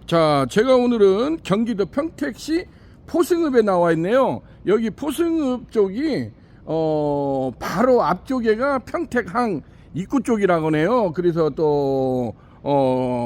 자, 제가 오늘은 경기도 평택시 포승읍에 나와 있네요. 여기 포승읍 쪽이 바로 앞쪽에가 평택항 입구 쪽이라고 하네요. 그래서 또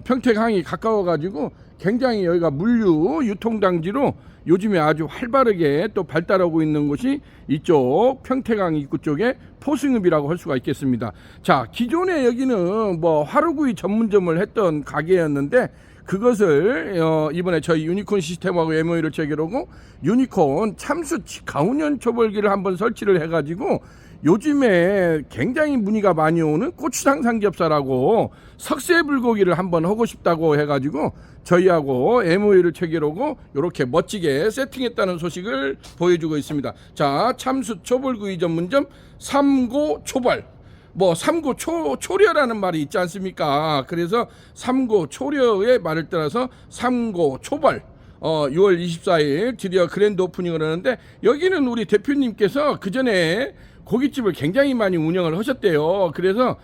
평택항이 가까워 가지고 굉장히 여기가 물류 유통단지로 요즘에 아주 활발하게 또 발달하고 있는 곳이 이쪽 평택항 입구 쪽에 포승읍이라고 할 수가 있겠습니다. 자, 기존에 여기는 뭐 화로구이 전문점을 했던 가게였는데 그것을 이번에 저희 유니콘 시스템하고 MOU를 체결하고 유니콘 참수 직가운현 초벌기를 한번 설치를 해가지고 요즘에 굉장히 문의가 많이 오는 고추장 삼겹살하고 석쇠 불고기를 한번 하고 싶다고 해가지고 저희하고 MOU를 체결하고 이렇게 멋지게 세팅했다는 소식을 보여주고 있습니다. 자, 참수 초벌구이 전문점 삼고 초벌. 뭐 삼고 초려라는 말이 있지 않습니까? 그래서 삼고 초려의 말을 따라서 삼고 초벌 6월 24일 드디어 그랜드 오프닝을 하는데 여기는 우리 대표님께서 그 전에 고깃집을 굉장히 많이 운영을 하셨대요. 그래서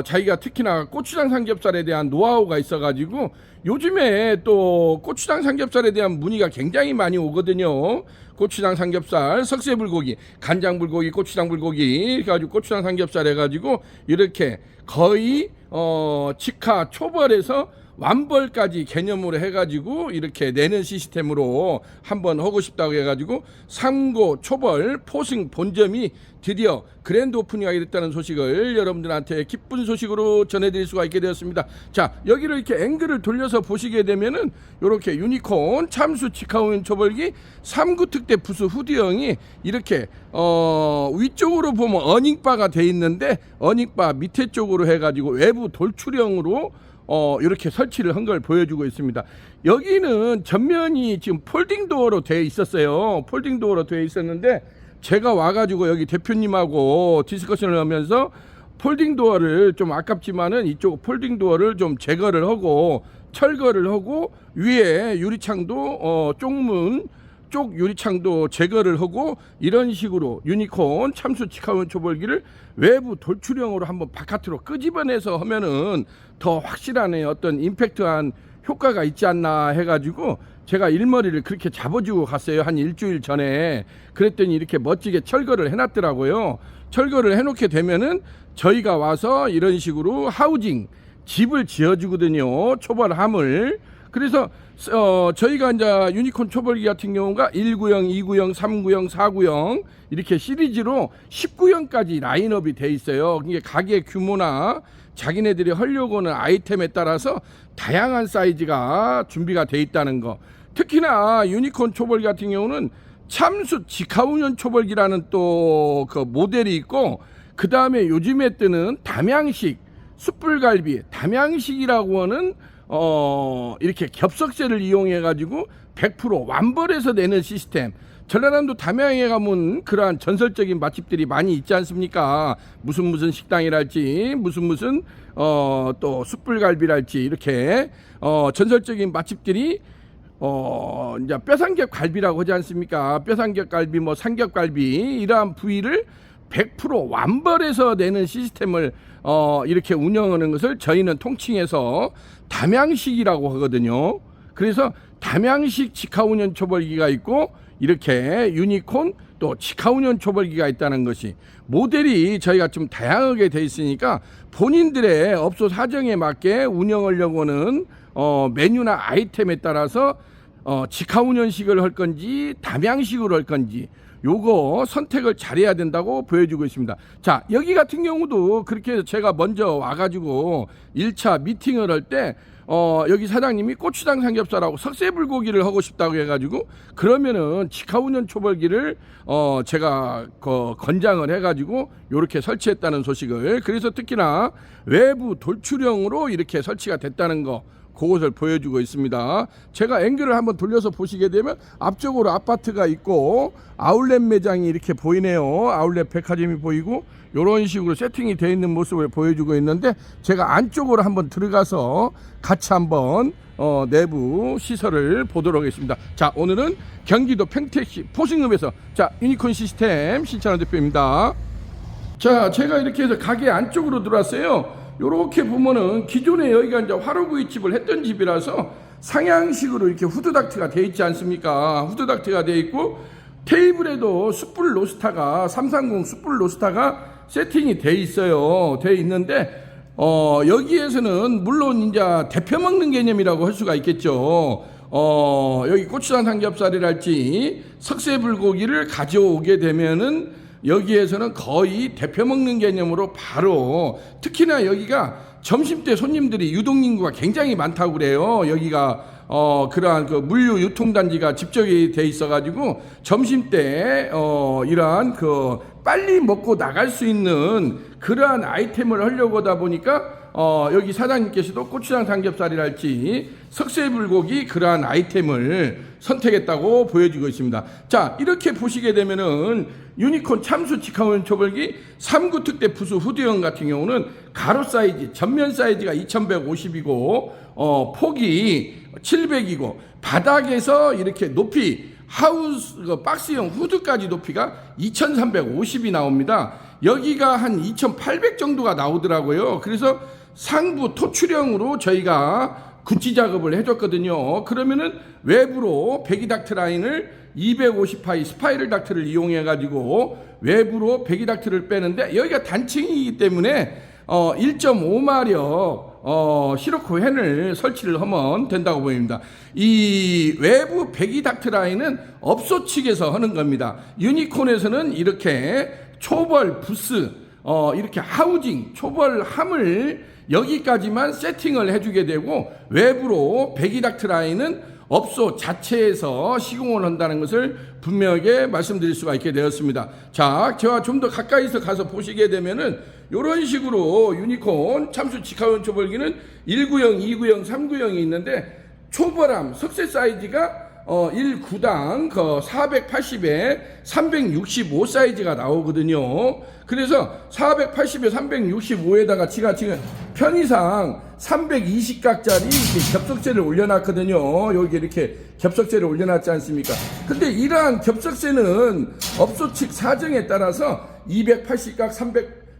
자기가 특히나 고추장 삼겹살에 대한 노하우가 있어가지고 요즘에 또 고추장 삼겹살에 대한 문의가 굉장히 많이 오거든요. 고추장 삼겹살, 석쇠불고기, 간장불고기, 고추장 불고기 해가지고 고추장 삼겹살 해가지고 이렇게 거의 직화 초벌에서 완벌까지 개념으로 해가지고 이렇게 내는 시스템으로 한번 하고 싶다고 해가지고 삼고 초벌 포승 본점이 드디어 그랜드 오프닝하게 됐다는 소식을 여러분들한테 기쁜 소식으로 전해드릴 수가 있게 되었습니다. 자, 여기를 이렇게 앵글을 돌려서 보시게 되면은 이렇게 유니콘 참수 직화운현 초벌기 3구 특대 부수 후드형이 이렇게 위쪽으로 보면 어닝바가 돼 있는데 어닝바 밑에 쪽으로 해가지고 외부 돌출형으로 이렇게 설치를 한 걸 보여주고 있습니다. 여기는 전면이 지금 폴딩 도어로 되어 있었어요. 폴딩 도어로 되어 있었는데 제가 와가지고 여기 대표님하고 디스커션을 하면서 폴딩 도어를 좀 아깝지만은 이쪽 폴딩 도어를 좀 제거를 하고 철거를 하고 위에 유리창도 쪽문 쪽 유리창도 제거를 하고 이런 식으로 유니콘 참수 직화운현 초벌기를 외부 돌출형으로 한번 바깥으로 끄집어내서 하면은 더 확실한 어떤 임팩트한 효과가 있지 않나 해가지고 제가 일머리를 그렇게 잡아주고 갔어요. 한 일주일 전에. 그랬더니 이렇게 멋지게 철거를 해놨더라고요. 철거를 해놓게 되면은 저희가 와서 이런 식으로 하우징 집을 지어주거든요. 초벌함을. 그래서 저희가 이제 유니콘 초벌기 같은 경우가 1구형, 2구형, 3구형, 4구형 이렇게 시리즈로 10구형까지 라인업이 돼 있어요. 이게 가게 규모나 자기네들이 하려고 하는 아이템에 따라서 다양한 사이즈가 준비가 돼 있다는 거. 특히나 유니콘 초벌기 같은 경우는 참수 직화운현 초벌기라는 또 그 모델이 있고 그 다음에 요즘에 뜨는 담양식 숯불갈비 담양식이라고 하는 이렇게 겹석쇠를 이용해 가지고 100% 완벌해서 내는 시스템. 전라남도 담양에 가면 그러한 전설적인 맛집들이 많이 있지 않습니까? 무슨 식당이랄지 무슨 또 숯불갈비랄지 이렇게 전설적인 맛집들이 이제 뼈삼겹 갈비라고 하지 않습니까? 뼈삼겹 갈비 뭐 삼겹갈비 이러한 부위를 100% 완벌해서 내는 시스템을 이렇게 운영하는 것을 저희는 통칭해서 담양식이라고 하거든요. 그래서 담양식 직화운현 초벌기가 있고 이렇게 유니콘 또 직화운현 초벌기가 있다는 것이 모델이 저희가 좀 다양하게 돼 있으니까 본인들의 업소 사정에 맞게 운영하려고 하는 메뉴나 아이템에 따라서 직화운현식을 할 건지 담양식으로 할 건지 요거 선택을 잘해야 된다고 보여주고 있습니다. 자, 여기 같은 경우도 그렇게 해서 제가 먼저 와가지고 1차 미팅을 할 때 여기 사장님이 고추장 삼겹살하고 석쇠불고기를 하고 싶다고 해가지고 그러면은 직화운현 초벌기를 제가 권장을 해가지고 요렇게 설치했다는 소식을. 그래서 특히나 외부 돌출형으로 이렇게 설치가 됐다는 거 그것을 보여주고 있습니다. 제가 앵글을 한번 돌려서 보시게 되면 앞쪽으로 아파트가 있고 아울렛 매장이 이렇게 보이네요. 아울렛 백화점이 보이고 이런 식으로 세팅이 되어 있는 모습을 보여주고 있는데 제가 안쪽으로 한번 들어가서 같이 한번 내부 시설을 보도록 하겠습니다. 자, 오늘은 경기도 평택시 포승읍에서 자 유니콘 시스템 신찬원 대표입니다. 자, 제가 이렇게 해서 가게 안쪽으로 들어왔어요. 요렇게 보면은 기존에 여기가 이제 화로구이집을 했던 집이라서 상향식으로 이렇게 후드닥트가 되어 있지 않습니까? 후드닥트가 되어 있고 테이블에도 숯불 로스터가 330 숯불 로스터가 세팅이 돼 있어요. 돼 있는데 여기에서는 물론 이제 데펴 먹는 개념이라고 할 수가 있겠죠. 여기 고추장 삼겹살이랄지 석쇠불고기를 가져오게 되면은 여기에서는 거의 데펴 먹는 개념으로 바로, 특히나 여기가 점심때 손님들이 유동 인구가 굉장히 많다고 그래요. 여기가 그러한 그 물류 유통단지가 집적이 돼 있어가지고 점심때 이러한 그 빨리 먹고 나갈 수 있는 그러한 아이템을 하려고 하다 보니까 여기 사장님께서도 고추장 삼겹살이랄지 석쇠불고기 그러한 아이템을 선택했다고 보여지고 있습니다. 자, 이렇게 보시게 되면은 유니콘 참수 직화원 초벌기 3구 특대 부수 후드형 같은 경우는 가로 사이즈, 전면 사이즈가 2150이고 폭이 700이고 바닥에서 이렇게 높이 하우스 박스형 후드까지 높이가 2350이 나옵니다. 여기가 한 2800 정도가 나오더라고요. 그래서 상부 토출형으로 저희가 군치 작업을 해줬거든요. 그러면은 외부로 배기 닥트 라인을 250파이 스파이럴 닥트를 이용해 가지고 외부로 배기 닥트를 빼는데, 여기가 단층이기 때문에 1.5마력 시로코 팬을 설치를 하면 된다고 보입니다. 이 외부 배기 닥트 라인은 업소 측에서 하는 겁니다. 유니콘에서는 이렇게 초벌 부스 이렇게 하우징 초벌함을 여기까지만 세팅을 해주게 되고, 외부로 배기 닥트 라인은 업소 자체에서 시공을 한다는 것을 분명하게 말씀드릴 수가 있게 되었습니다. 자, 제가 좀 더 가까이서 가서 보시게 되면은 이런 식으로 유니콘 참수 직화원 초벌기는 1구형, 2구형, 3구형이 있는데 초벌함 석쇠 사이즈가 1구당 480에 365 사이즈가 나오거든요. 그래서 480에 365에다가 제가 지금 편의상 320각짜리 겹석쇠를 올려놨거든요. 여기 이렇게 겹석쇠를 올려놨지 않습니까? 근데 이러한 겹석쇠는 업소 측 사정에 따라서 280각,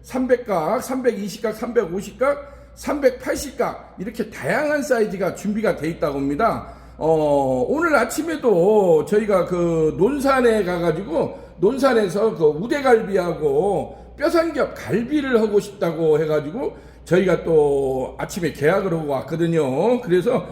300각, 320각, 350각, 380각 이렇게 다양한 사이즈가 준비가 돼 있다고 합니다. 오늘 아침에도 저희가 그 논산에 가가지고 논산에서 그 우대갈비하고 뼈삼겹 갈비를 하고 싶다고 해가지고 저희가 또 아침에 계약을 하고 왔거든요. 그래서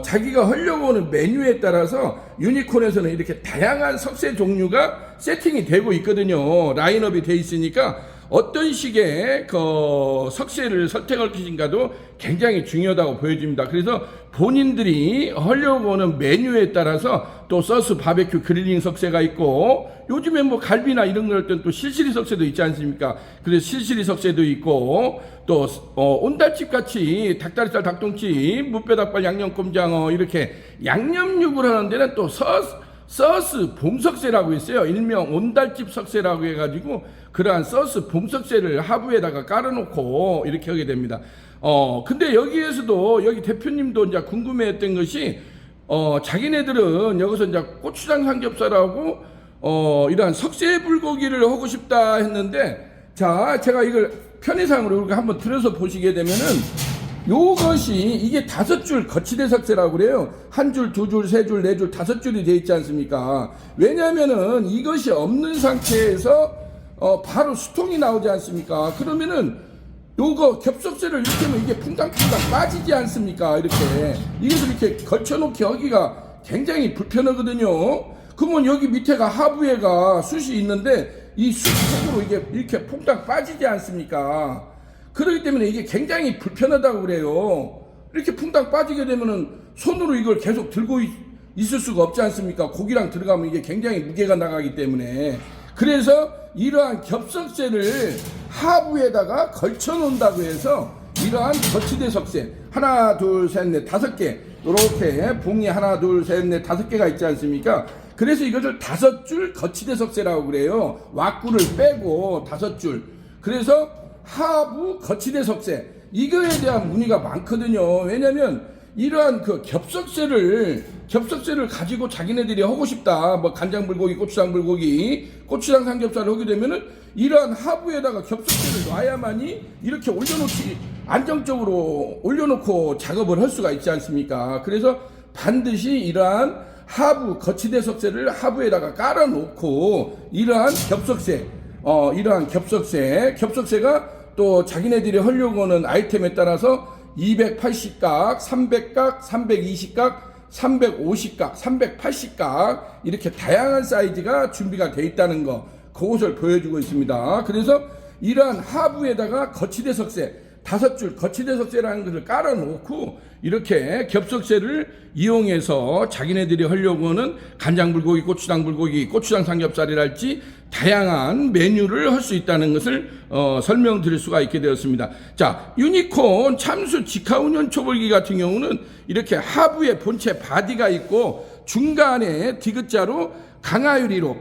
자기가 하려고 하는 메뉴에 따라서 유니콘에서는 이렇게 다양한 석쇠 종류가 세팅이 되고 있거든요. 라인업이 돼 있으니까 어떤 식의 그 석쇠를 선택할 것인가도 굉장히 중요하다고 보여집니다. 그래서 본인들이 하려고 하는 메뉴에 따라서 또 서스 바베큐 그릴링 석쇠가 있고, 요즘에 뭐 갈비나 이런 걸 할 땐 또 실시리 석쇠도 있지 않습니까? 그래서 실시리 석쇠도 있고, 또 온달집 같이 닭다리살, 닭똥집, 무뼈닭발, 양념꼼장어 이렇게 양념육을 하는 데는 또 서스 봄석쇠라고 있어요. 일명 온달집 석쇠라고 해가지고 그러한 서스 봄석쇠를 하부에다가 깔아놓고 이렇게 하게 됩니다. 근데 여기에서도 여기 대표님도 이제 궁금해했던 것이 자기네들은 여기서 이제 고추장 삼겹살하고 이러한 석쇠 불고기를 하고 싶다 했는데, 자, 제가 이걸 편의상으로 이렇게 한번 들어서 보시게 되면은 요것이 이게 5줄 거치대 석쇠라고 그래요. 1줄, 2줄, 3줄, 4줄, 5줄이 되어 있지 않습니까? 왜냐면은 이것이 없는 상태에서 바로 수통이 나오지 않습니까? 그러면은 요거 겹석쇠를 이렇게 하면 이게 쿵당쿵당 빠지지 않습니까? 이렇게 이것을 이렇게 걸쳐놓기 하기가 굉장히 불편하거든요. 그러면 여기 밑에가 하부에가 숯이 있는데 이 숯 속으로 이게 이렇게 퐁당 빠지지 않습니까? 그렇기 때문에 이게 굉장히 불편하다고 그래요. 이렇게 퐁당 빠지게 되면은 손으로 이걸 계속 들고 있을 수가 없지 않습니까? 고기랑 들어가면 이게 굉장히 무게가 나가기 때문에. 그래서 이러한 겹석쇠를 하부에다가 걸쳐 놓는다고 해서 이러한 거치대 석쇠 하나, 둘, 셋, 넷, 5개 이렇게 봉이 하나, 둘, 셋, 넷, 5개가 있지 않습니까? 그래서 이것을 5줄 거치대 석쇠라고 그래요. 왁구를 빼고 5줄. 그래서 하부 거치대 석쇠, 이거에 대한 문의가 많거든요. 왜냐면 이러한 그 겹석쇠를 가지고 자기네들이 하고 싶다. 뭐 간장 불고기, 고추장 불고기, 고추장 삼겹살을 하게 되면은 이러한 하부에다가 겹석쇠를 놔야만이 이렇게 안정적으로 올려놓고 작업을 할 수가 있지 않습니까? 그래서 반드시 이러한 하부 거치대 석쇠를 하부에다가 깔아놓고 이러한 겹석쇠가 또 자기네들이 하려고 하는 아이템에 따라서 280각, 300각, 320각, 350각, 380각 이렇게 다양한 사이즈가 준비가 되어 있다는 거, 그것을 보여주고 있습니다. 그래서 이러한 하부에다가 거치대 석쇠 5줄 거치대 석쇠라는 것을 깔아놓고 이렇게 겹석쇠를 이용해서 자기네들이 하려고 하는 간장불고기, 고추장 불고기, 고추장 삼겹살이랄지 다양한 메뉴를 할 수 있다는 것을 설명드릴 수가 있게 되었습니다. 자, 유니콘 참수 직하운전 초벌기 같은 경우는 이렇게 하부에 본체 바디가 있고 중간에 디귿자로 강하유리로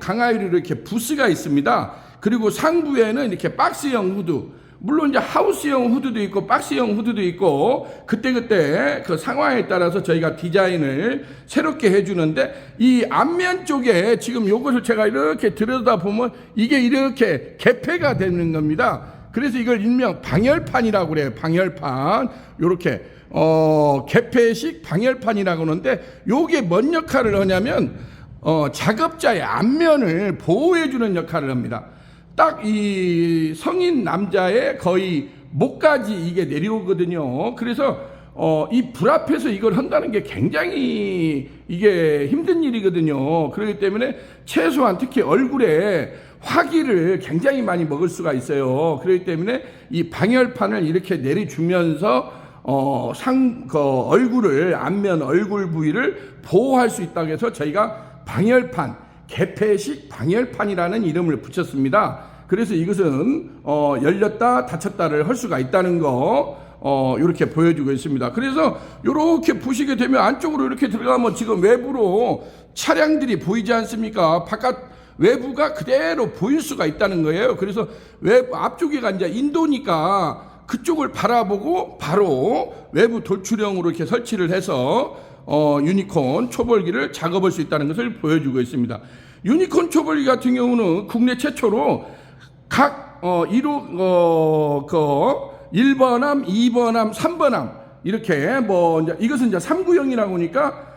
이렇게 부스가 있습니다. 그리고 상부에는 이렇게 박스형 후드, 물론 이제 하우스형 후드도 있고 박스형 후드도 있고 그때 그 상황에 따라서 저희가 디자인을 새롭게 해주는데, 이 앞면 쪽에 지금 요것을 제가 이렇게 들여다보면 이게 이렇게 개폐가 되는 겁니다. 그래서 이걸 일명 방열판이라고 그래요. 방열판. 요렇게 개폐식 방열판이라고 하는데, 요게 뭔 역할을 하냐면 작업자의 앞면을 보호해주는 역할을 합니다. 딱 이 성인 남자의 거의 목까지 이게 내려오거든요. 그래서 이 불 앞에서 이걸 한다는 게 굉장히 이게 힘든 일이거든요. 그렇기 때문에 최소한 특히 얼굴에 화기를 굉장히 많이 먹을 수가 있어요. 그렇기 때문에 이 방열판을 이렇게 내려주면서 얼굴을, 앞면 얼굴 부위를 보호할 수 있다고 해서 저희가 방열판, 개폐식 방열판이라는 이름을 붙였습니다. 그래서 이것은 열렸다 닫혔다를 할 수가 있다는 거 이렇게 보여주고 있습니다. 그래서 이렇게 보시게 되면 안쪽으로 이렇게 들어가면 지금 외부로 차량들이 보이지 않습니까? 바깥 외부가 그대로 보일 수가 있다는 거예요. 그래서 앞쪽에가 이제 인도니까 그쪽을 바라보고 바로 외부 돌출형으로 이렇게 설치를 해서 유니콘 초벌기를 작업할 수 있다는 것을 보여주고 있습니다. 유니콘 초벌기 같은 경우는 국내 최초로 각 1번함, 2번함, 3번함 이렇게 이제 이것은 이제 3구형이라고 하니까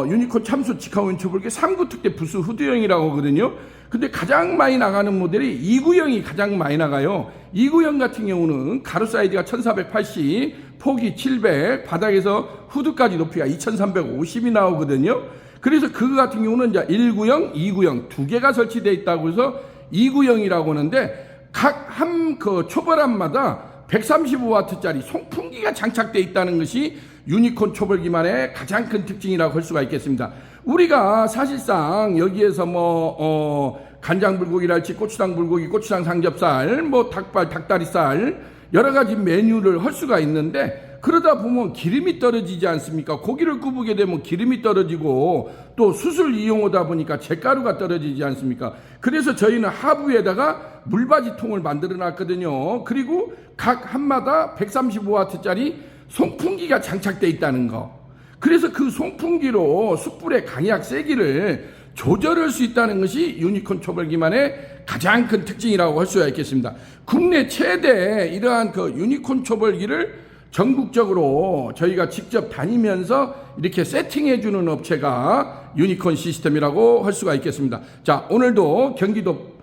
유니콘 참수 직하운 초벌기 3구 특대 부스 후드형이라고 하거든요. 근데 가장 많이 나가는 모델이 2구형이 가장 많이 나가요. 2구형 같은 경우는 가로 사이즈가 1480, 폭이 700, 바닥에서 후드까지 높이가 2350이 나오거든요. 그래서 그거 같은 경우는 이제 1구형, 2구형 두 개가 설치되어 있다고 해서 2구형이라고 하는데, 각 한 그 초벌함마다 135W짜리 송풍기가 장착되어 있다는 것이 유니콘 초벌기만의 가장 큰 특징이라고 할 수가 있겠습니다. 우리가 사실상 여기에서 간장 불고기랄지 고추장 불고기, 고추장 삼겹살, 닭발, 닭다리살 여러 가지 메뉴를 할 수가 있는데, 그러다 보면 기름이 떨어지지 않습니까? 고기를 구우게 되면 기름이 떨어지고 또 숯을 이용하다 보니까 잿가루가 떨어지지 않습니까? 그래서 저희는 하부에다가 물받이통을 만들어 놨거든요. 그리고 각 한마다 135W짜리 송풍기가 장착되어 있다는 거. 그래서 그 송풍기로 숯불의 강약 세기를 조절할 수 있다는 것이 유니콘 초벌기만의 가장 큰 특징이라고 할 수가 있겠습니다. 국내 최대 이러한 그 유니콘 초벌기를 전국적으로 저희가 직접 다니면서 이렇게 세팅해주는 업체가 유니콘 시스템이라고 할 수가 있겠습니다. 자, 오늘도 경기도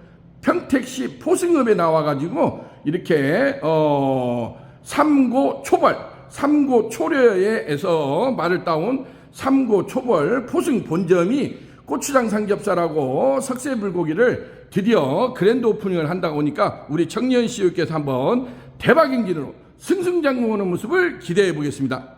평택시 포승읍에 나와가지고 이렇게 삼고 초려에서 말을 따온 삼고 초벌 포승 본점이 고추장 삼겹살하고 석쇠불고기를 드디어 그랜드 오프닝을 한다고 하니까 우리 청년 CEO께서 한번 대박 행진으로 승승장구하는 모습을 기대해 보겠습니다.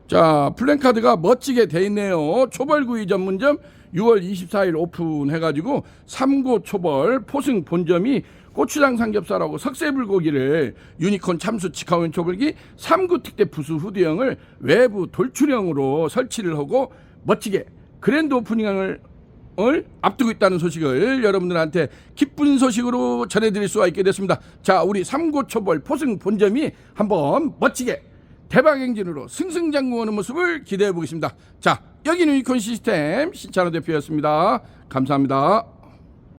자, 플랜카드가 멋지게 돼 있네요. 초벌구이 전문점 6월 24일 오픈해가지고 삼고 초벌 포승 본점이 고추장 삼겹살하고 석쇠불고기를 유니콘 참수 직하운 초벌기 3구 특대 부수 후드형을 외부 돌출형으로 설치를 하고 멋지게 그랜드 오프닝을 앞두고 있다는 소식을 여러분들한테 기쁜 소식으로 전해드릴 수가 있게 됐습니다. 자, 우리 삼고초벌 포승 본점이 한번 멋지게 대박 행진으로 승승장구하는 모습을 기대해 보겠습니다. 자, 여기는 유니콘 시스템 신찬호 대표였습니다. 감사합니다.